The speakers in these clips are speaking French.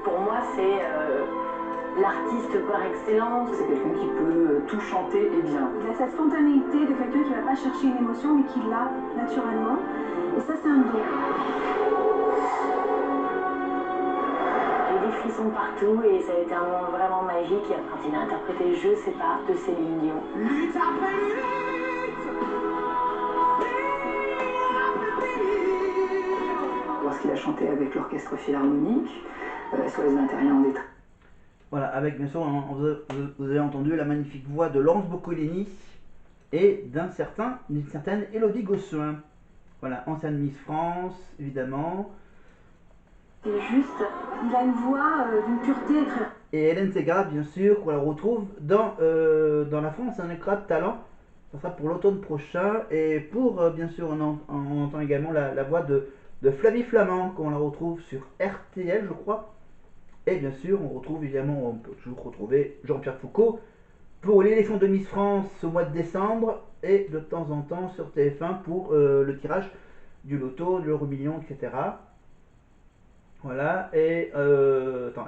Pour moi, c'est l'artiste par excellence. C'est quelqu'un qui peut tout chanter et bien. Il a cette spontanéité de quelqu'un qui ne va pas chercher une émotion, mais qui l'a naturellement. Et ça, c'est un don. J'ai des frissons partout et ça a été un moment vraiment magique quand il a interprété Je sais pas de Céline Dion. Lutte après lutte, Lorsqu'il a chanté avec l'orchestre philharmonique, sur les Impériens en détresse. Voilà, avec bien sûr, vous avez entendu la magnifique voix de Laurence Boccolini et d'une certaine Élodie Gossuin. Voilà, ancienne Miss France, évidemment. C'est juste, il a une voix d'une pureté très... Et Hélène Ségara, bien sûr, qu'on la retrouve dans La France, un éclat de talent. Ça sera pour l'automne prochain. Et pour, bien sûr, on entend également la voix de Flavie Flamand, qu'on la retrouve sur RTL, je crois. Et bien sûr, on retrouve évidemment, on peut toujours retrouver Jean-Pierre Foucault pour l'élection de Miss France au mois de décembre. Et de temps en temps sur TF1 pour le tirage du loto, de l'euro-million, etc. Voilà, et attends,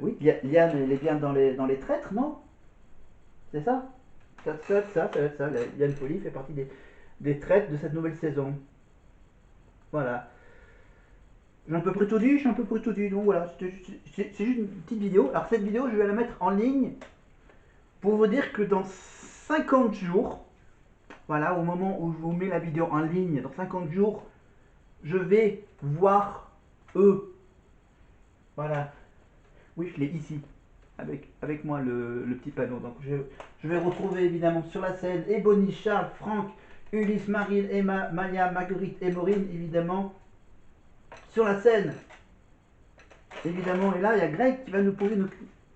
oui, Liane, elle est bien dans les traîtres, non? C'est ça? Ça va être ça. Liane Folly fait partie des traîtres de cette nouvelle saison. Voilà. J'ai à peu près tout dit, donc voilà, c'est juste une petite vidéo. Alors cette vidéo, je vais la mettre en ligne pour vous dire que dans 50 jours, voilà, au moment où je vous mets la vidéo en ligne, dans 50 jours, je vais voir eux. Voilà. Oui, je l'ai ici, avec moi le petit panneau. Donc je vais retrouver évidemment sur la scène Ebony, Charles, Franck, Ulysse, Marine, Emma, Maya, Marguerite et Maureen, évidemment, sur la scène. Évidemment, et là, il y a Greg qui va nous poser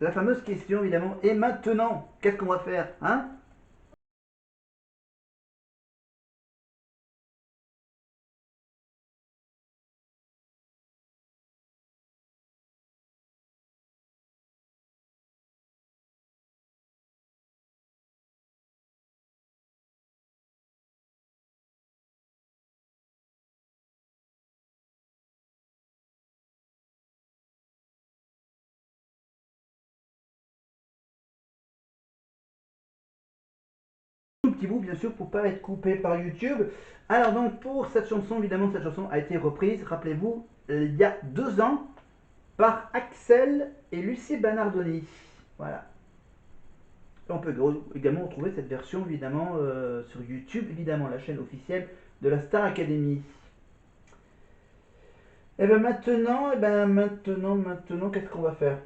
la fameuse question, évidemment. Et maintenant, qu'est-ce qu'on va faire, hein? Un petit bout, bien sûr, pour pas être coupé par YouTube. Alors donc, pour cette chanson, évidemment, cette chanson a été reprise, rappelez-vous, il y a 2 ans, par Axel et Lucie Bernardoni. Voilà. On peut également retrouver cette version évidemment sur YouTube, évidemment la chaîne officielle de la Star Academy. Et bien maintenant, qu'est-ce qu'on va faire?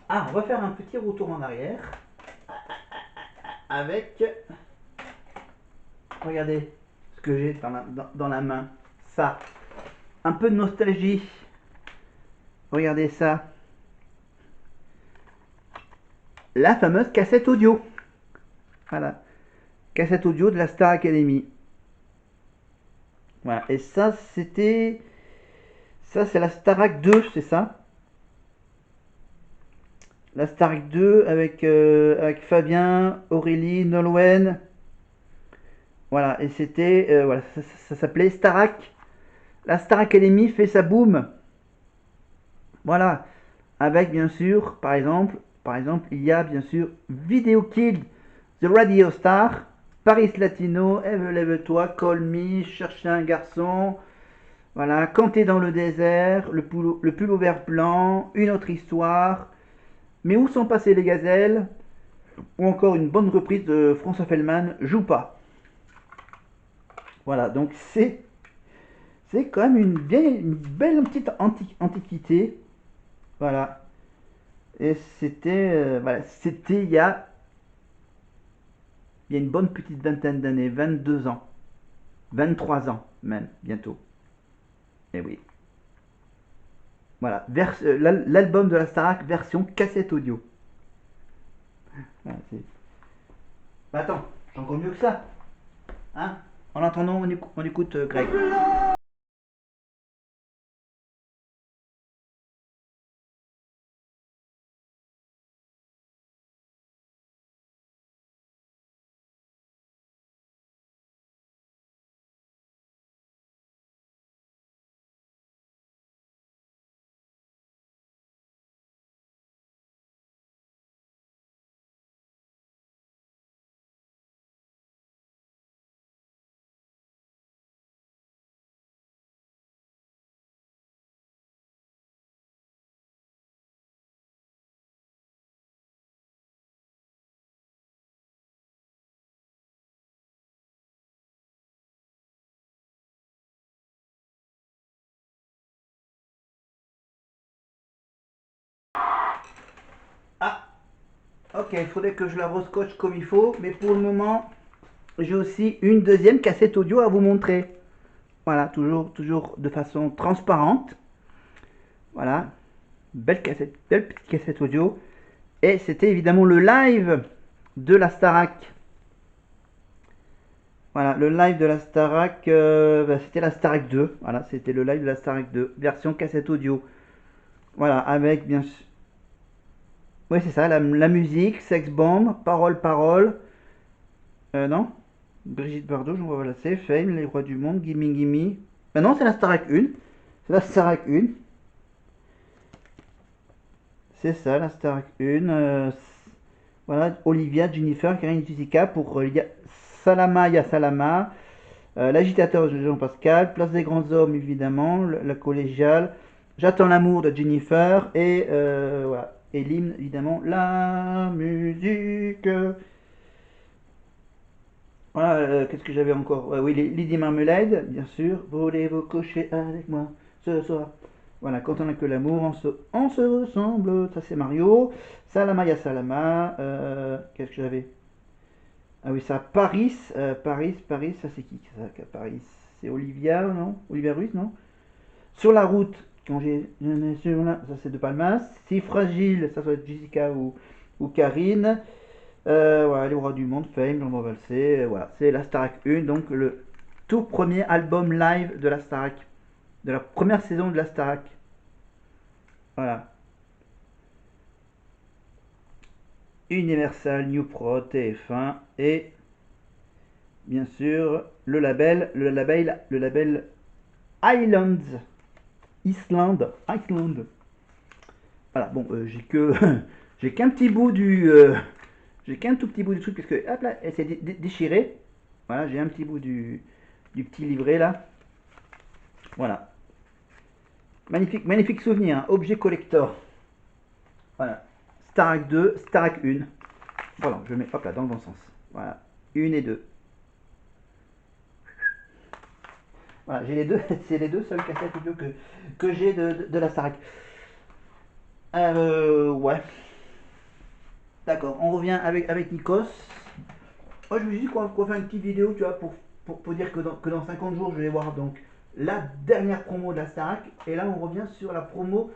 Ah, on va faire un petit retour en arrière avec, regardez ce que j'ai dans la main, ça, un peu de nostalgie. Regardez ça, la fameuse cassette audio. Voilà, cassette audio de la Star Academy. Voilà, et ça c'est la Starac 2, c'est ça? La Starac 2 avec Fabien, Aurélie, Nolwenn. Voilà, et c'était, voilà, ça s'appelait Starac. La Star Academy fait sa boom. Voilà, avec bien sûr, par exemple, il y a bien sûr Video Kid, The Radio Star, Paris Latino, Eve Lève-toi, Call Me, Chercher un garçon, voilà, Canter dans le désert, le pull au vert blanc, Une autre histoire, Mais où sont passées les gazelles, ou encore une bonne reprise de François Fellman, Joue pas. Voilà, donc c'est quand même une belle petite antiquité. Voilà. Et c'était voilà, c'était il y a une bonne petite vingtaine d'années, 22 ans, 23 ans même, bientôt. Et oui. Voilà, l'album de la Starac version cassette audio. Voilà, bah attends, j'ai encore mieux que ça. Hein? En attendant, on écoute Greg. Ok, il faudrait que je la rescotche comme il faut, mais pour le moment, j'ai aussi une deuxième cassette audio à vous montrer. Voilà, toujours de façon transparente. Voilà, belle petite cassette audio. Et c'était évidemment le live de la Starac. Voilà, le live de la Starac, c'était la Starac 2. Voilà, c'était le live de la Starac 2, version cassette audio. Voilà, avec bien sûr. Oui, c'est ça, la musique, Sex Bomb, Parole. Non Brigitte Bardot, je vois, voilà, c'est Fame, Les Rois du Monde, Gimme Gimme. Non, c'est la Starac 1. C'est la Starac 1. C'est ça, la Starac 1. Voilà, Olivia, Jennifer, Karine Jessica pour Salama, Ya Salama. L'agitateur de Jean-Pascal, Place des Grands Hommes évidemment, la collégiale, J'attends l'amour de Jennifer et voilà. Et l'hymne évidemment, la musique. Voilà, qu'est-ce que j'avais encore? Oui, Lady Marmalade, bien sûr. Voulez-vous coucher avec moi ce soir? Voilà, quand on a que l'amour, on se ressemble. Ça c'est Mario. Salama ya Salama. Qu'est-ce que j'avais? Ah oui, ça, Paris, ça c'est qui ça, Paris? C'est Olivia, non? Olivia Ruiz, non? Sur la route, quand ça c'est de Palmas. Si fragile, ça doit être Jessica ou Karine. Voilà, Les Rois du Monde, Fame, Jean Valsé, voilà, c'est la Starac 1, donc le tout premier album live de la Starac, de la première saison de la Starac. Voilà. Universal, New Pro, TF1 et bien sûr le label Islands. Iceland. Voilà, bon, j'ai qu'un petit bout j'ai qu'un tout petit bout du truc parce que hop là, elle s'est déchirée. Voilà, j'ai un petit bout du petit livret là. Voilà. Magnifique souvenir, hein. Objet collector. Voilà. Starac 2, Starac 1. Voilà, je mets hop là dans le bon sens. Voilà. 1 et 2. Voilà, j'ai les deux, c'est les deux seules cassettes audio que j'ai de la Starac. Ouais. D'accord, on revient avec Nikos. Moi, je me suis dit qu'on va faire une petite vidéo, tu vois, pour dire que dans 50 jours, je vais voir donc la dernière promo de la Starac. Et là, on revient sur la promo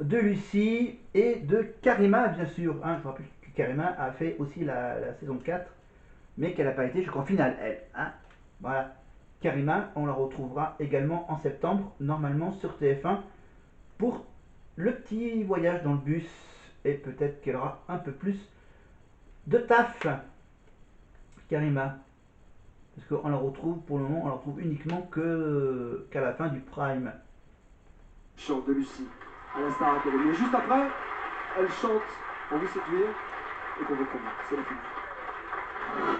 de Lucie et de Karima, bien sûr. Hein, je vous rappelle que Karima a fait aussi la saison 4, mais qu'elle n'a pas été jusqu'en finale, elle. Hein. Voilà. Karima, on la retrouvera également en septembre, normalement sur TF1, pour le petit voyage dans le bus. Et peut-être qu'elle aura un peu plus de taf. Karima. Parce qu'on la retrouve, pour le moment, on la retrouve uniquement qu'à la fin du prime. Chante de Lucie à la Star Academy. Et juste après, elle chante On veut séduire et qu'on veut convaincre. C'est la fin.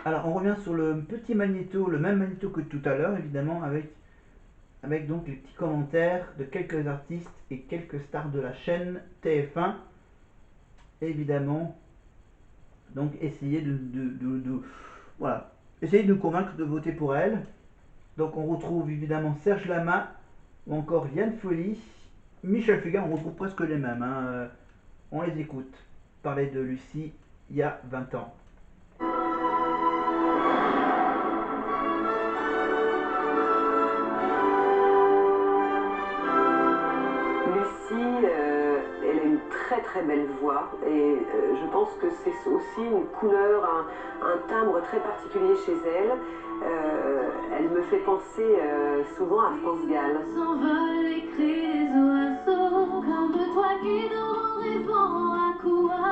Alors, on revient sur le petit magnéto, le même magnéto que tout à l'heure, évidemment, avec donc les petits commentaires de quelques artistes et quelques stars de la chaîne TF1. Évidemment, donc essayez voilà, essayez de nous convaincre de voter pour elle. Donc on retrouve évidemment Serge Lama ou encore Yann Folly, Michel Fugain, on retrouve presque les mêmes. Hein. On les écoute parler de Lucie il y a 20 ans. Lucie, elle a une très belle voix et je pense que c'est aussi une couleur, un timbre très particulier chez elle. Elle me fait penser souvent à France Gall. S'envolent les cris des oiseaux, comme toi qui dors en rêvant à quoi.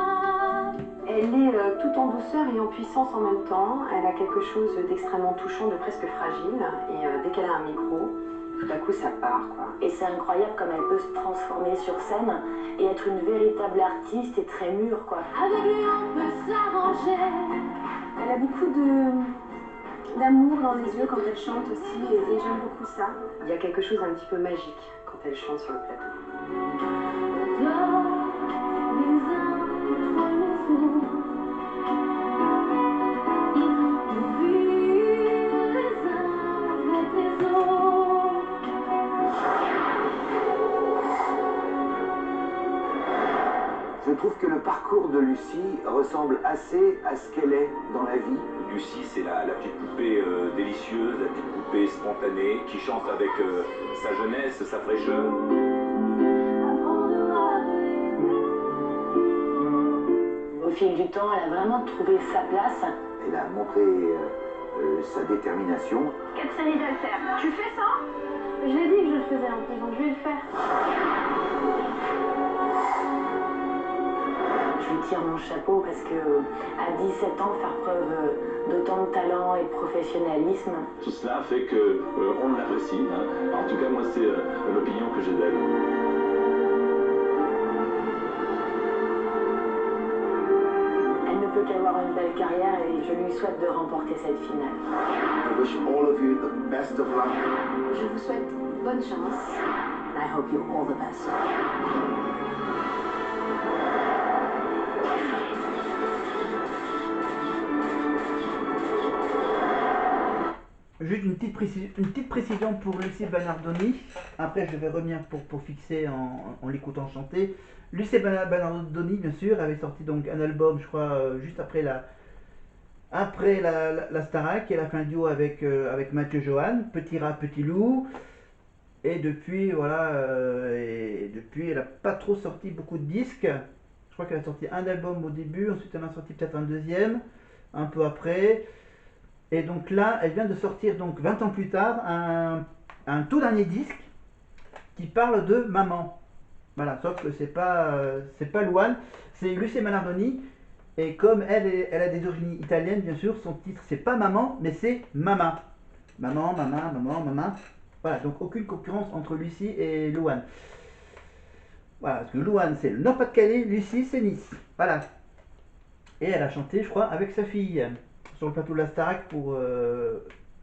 Elle est tout en douceur et en puissance en même temps. Elle a quelque chose d'extrêmement touchant, de presque fragile. Et dès qu'elle a un micro, tout à coup ça part, quoi. Et c'est incroyable comme elle peut se transformer sur scène et être une véritable artiste et très mûre, quoi. Avec lui on peut s'arranger. Elle a beaucoup d'amour dans les yeux quand elle chante aussi, et j'aime beaucoup ça. Il y a quelque chose un petit peu magique quand elle chante sur le plateau. Je trouve que le parcours de Lucie ressemble assez à ce qu'elle est dans la vie. Lucie, c'est la petite poupée délicieuse, la petite poupée spontanée, qui chante avec sa jeunesse, sa fraîcheur. Au fil du temps, elle a vraiment trouvé sa place. Elle a montré sa détermination. 4 séries d'haltères. Tu fais ça? J'ai dit que je le faisais en plus, donc je vais le faire. Je lui tire mon chapeau parce que à 17 ans, faire preuve d'autant de talent et de professionnalisme. Tout cela fait que on l'apprécie. Hein. En tout cas, moi, c'est l'opinion que j'ai d'elle. Elle ne peut qu'avoir une belle carrière et je lui souhaite de remporter cette finale. I wish all of you the best of luck. Je vous souhaite bonne chance. I hope you all the best. Juste une petite précision pour Lucie Bernardoni. Après, je vais revenir pour fixer en l'écoutant chanter. Lucie Bernardoni, bien sûr, avait sorti donc un album, je crois, juste après la Starac. Elle a fait un duo avec Mathieu Johan, Petit Rat, Petit Loup. Et depuis, voilà, elle n'a pas trop sorti beaucoup de disques. Je crois qu'elle a sorti un album au début, ensuite elle en a sorti peut-être un deuxième, un peu après. Et donc là, elle vient de sortir, donc 20 ans plus tard, un tout dernier disque qui parle de maman. Voilà, sauf que c'est pas Louane, c'est Lucie Bernardoni. Et comme elle a des origines italiennes, bien sûr, son titre c'est pas Maman, mais c'est Mama. Maman, maman, maman, maman. Voilà, donc aucune concurrence entre Lucie et Louane. Voilà, parce que Louane c'est le Nord-Pas-de-Calais, Lucie c'est Nice. Voilà. Et elle a chanté, je crois, avec sa fille sur le plateau de la Starac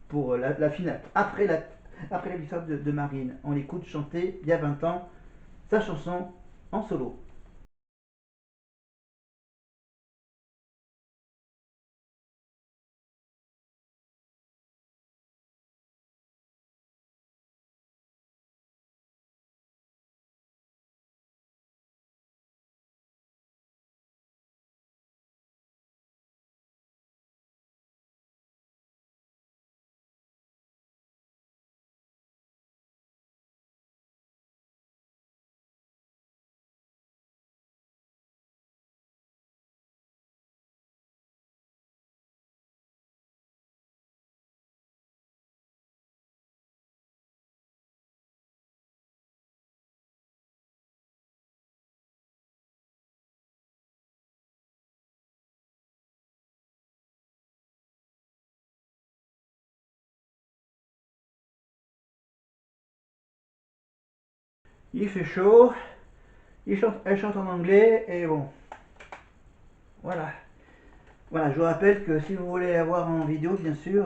pour la finale. Après la victoire de Marine, on l'écoute chanter il y a 20 ans sa chanson en solo. Il fait chaud, elle chante en anglais, et bon, voilà. Voilà, je vous rappelle que si vous voulez la voir en vidéo, bien sûr,